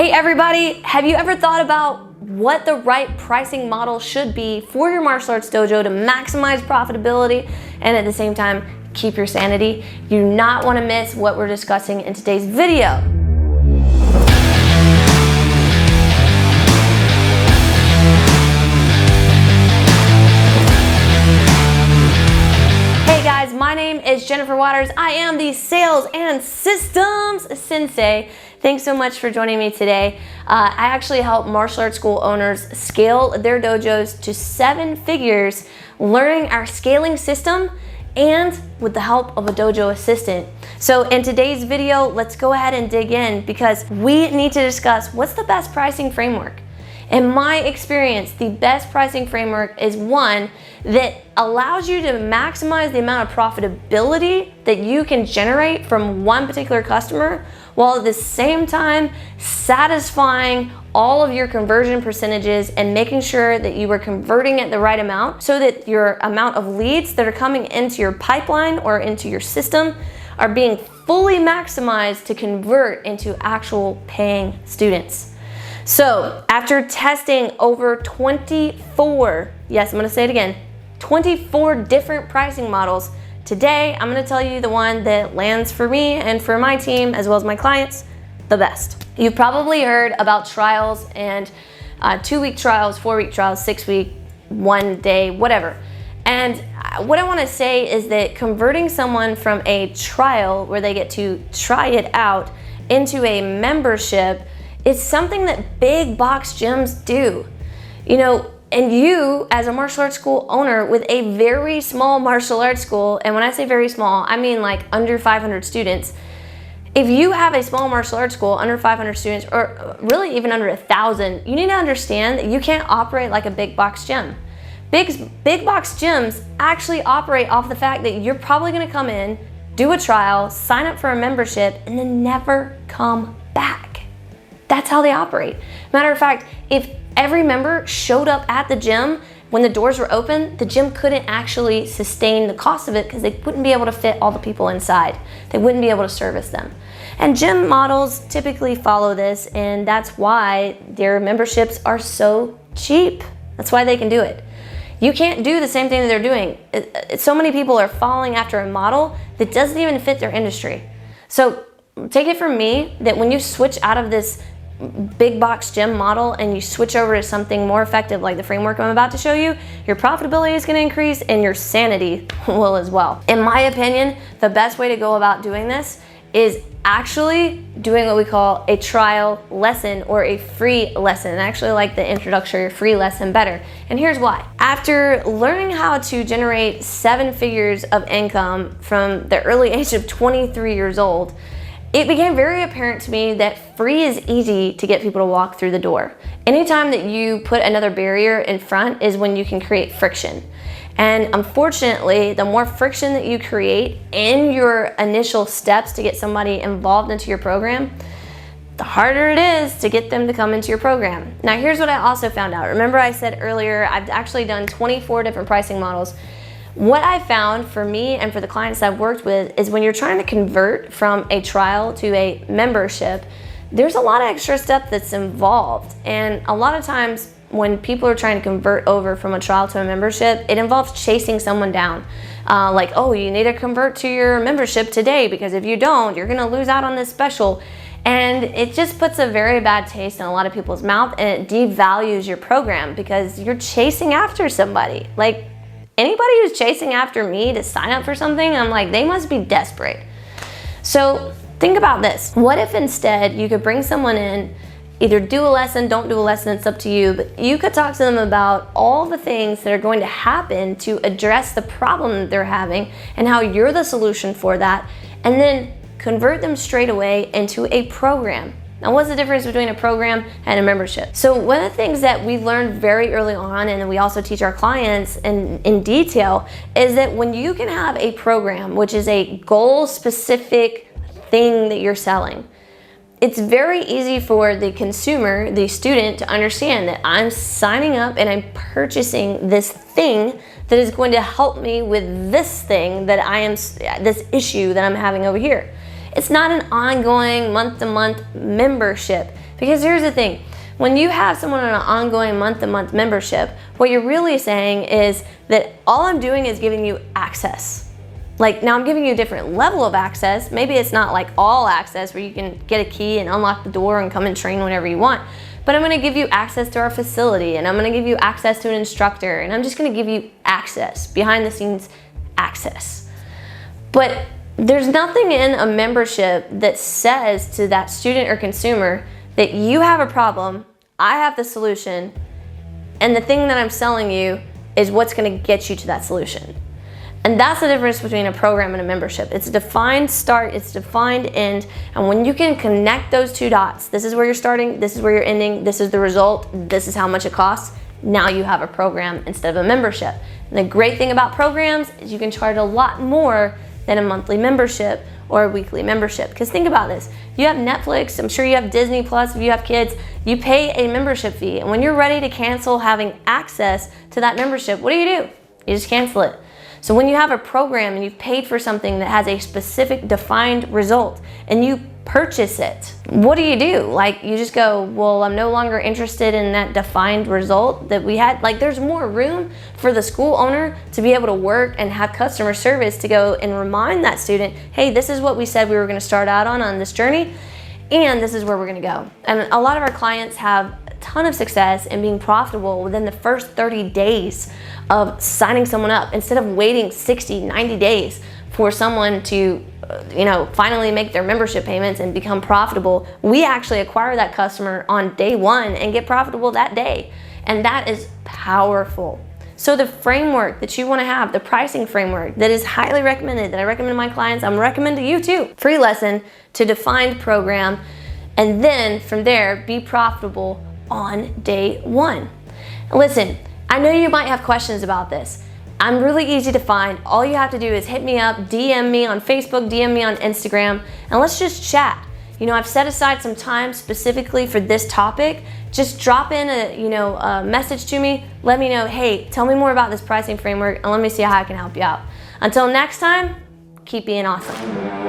Hey everybody, have you ever thought about what the right pricing model should be for your martial arts dojo to maximize profitability and at the same time keep your sanity? You do not want to miss what we're discussing in today's video. Hey guys, my name is Jennifer Waters. I am the Sales and Systems Sensei. Thanks so much for joining me today. I actually help martial arts school owners scale their dojos to 7 figures, learning our scaling system and with the help of a dojo assistant. So in today's video, let's go ahead and dig in because we need to discuss what's the best pricing framework. In my experience, the best pricing framework is one that allows you to maximize the amount of profitability that you can generate from one particular customer, while at the same time satisfying all of your conversion percentages and making sure that you are converting at the right amount so that your amount of leads that are coming into your pipeline or into your system are being fully maximized to convert into actual paying students. So after testing over 24, yes, I'm gonna say it again, 24 different pricing models, today I'm gonna tell you the one that lands for me and for my team as well as my clients the best. You've probably heard about trials and 2-week trials, 4-week trials, 6-week, 1 day, whatever. And what I wanna say is that converting someone from a trial where they get to try it out into a membership is something that big box gyms do. You know, and you as a martial arts school owner with a very small martial arts school, and when I say very small, I mean like under 500 students. If you have a small martial arts school under 500 students, or really even under 1,000, you need to understand that you can't operate like a big box gym. Big box gyms actually operate off the fact that you're probably gonna come in, do a trial, sign up for a membership, and then never come back. That's how they operate. Matter of fact, if every member showed up at the gym when the doors were open, the gym couldn't actually sustain the cost of it because they wouldn't be able to fit all the people inside. They wouldn't be able to service them. And gym models typically follow this, and that's why their memberships are so cheap. That's why they can do it. You can't do the same thing that they're doing. So many people are following after a model that doesn't even fit their industry. So take it from me that when you switch out of this big box gym model and you switch over to something more effective like the framework I'm about to show you, your profitability is going to increase and your sanity will as well. In my opinion, the best way to go about doing this is actually doing what we call a trial lesson or a free lesson. I actually like the introductory free lesson better. And here's why. After learning how to generate 7 figures of income from the early age of 23 years old, it became very apparent to me that free is easy to get people to walk through the door. Anytime that you put another barrier in front is when you can create friction. And unfortunately, the more friction that you create in your initial steps to get somebody involved into your program, the harder it is to get them to come into your program. Now, here's what I also found out. Remember I said earlier, I've actually done 24 different pricing models. What I found for me and for the clients I've worked with is when you're trying to convert from a trial to a membership, there's a lot of extra stuff that's involved. And a lot of times when people are trying to convert over from a trial to a membership, it involves chasing someone down. Like, oh, you need to convert to your membership today because if you don't, you're gonna lose out on this special. And it just puts a very bad taste in a lot of people's mouth, and it devalues your program because you're chasing after somebody. Like, anybody who's chasing after me to sign up for something, I'm like, they must be desperate. So think about this. What if instead you could bring someone in, either do a lesson, don't do a lesson, it's up to you, but you could talk to them about all the things that are going to happen to address the problem that they're having and how you're the solution for that, and then convert them straight away into a program. Now, what's the difference between a program and a membership? So one of the things that we learned very early on, and we also teach our clients in detail, is that when you can have a program, which is a goal-specific thing that you're selling, it's very easy for the consumer, the student, to understand that I'm signing up and I'm purchasing this thing that is going to help me with this thing that this issue that I'm having over here. It's not an ongoing month-to-month membership. Because here's the thing, when you have someone on an ongoing month-to-month membership, what you're really saying is that all I'm doing is giving you access. Like, now I'm giving you a different level of access. Maybe it's not like all access where you can get a key and unlock the door and come and train whenever you want. But I'm gonna give you access to our facility, and I'm gonna give you access to an instructor, and I'm just gonna give you access, behind the scenes access. But there's nothing in a membership that says to that student or consumer that you have a problem, I have the solution, and the thing that I'm selling you is what's gonna get you to that solution. And that's the difference between a program and a membership. It's a defined start, it's a defined end, and when you can connect those two dots, this is where you're starting, this is where you're ending, this is the result, this is how much it costs, now you have a program instead of a membership. And the great thing about programs is you can charge a lot more than a monthly membership or a weekly membership. Because think about this, you have Netflix, I'm sure you have Disney Plus if you have kids, you pay a membership fee, and when you're ready to cancel having access to that membership, what do? You just cancel it. So when you have a program and you've paid for something that has a specific defined result and you purchase it, what do? Like, you just go, well, I'm no longer interested in that defined result that we had. Like, there's more room for the school owner to be able to work and have customer service to go and remind that student, hey, this is what we said we were gonna start out on this journey, and this is where we're gonna go. And a lot of our clients have a ton of success in being profitable within the first 30 days of signing someone up, instead of waiting 60, 90 days for someone to finally make their membership payments and become profitable. We actually acquire that customer on day one and get profitable that day. And that is powerful. So the framework that you want to have, the pricing framework that is highly recommended, that I recommend to my clients, I'm recommending to you too. Free lesson to defined program, and then from there, be profitable on day one. Listen, I know you might have questions about this. I'm really easy to find. All you have to do is hit me up, DM me on Facebook, DM me on Instagram, and let's just chat. I've set aside some time specifically for this topic. Just drop in a message to me. Let me know, hey, tell me more about this pricing framework, and let me see how I can help you out. Until next time, keep being awesome.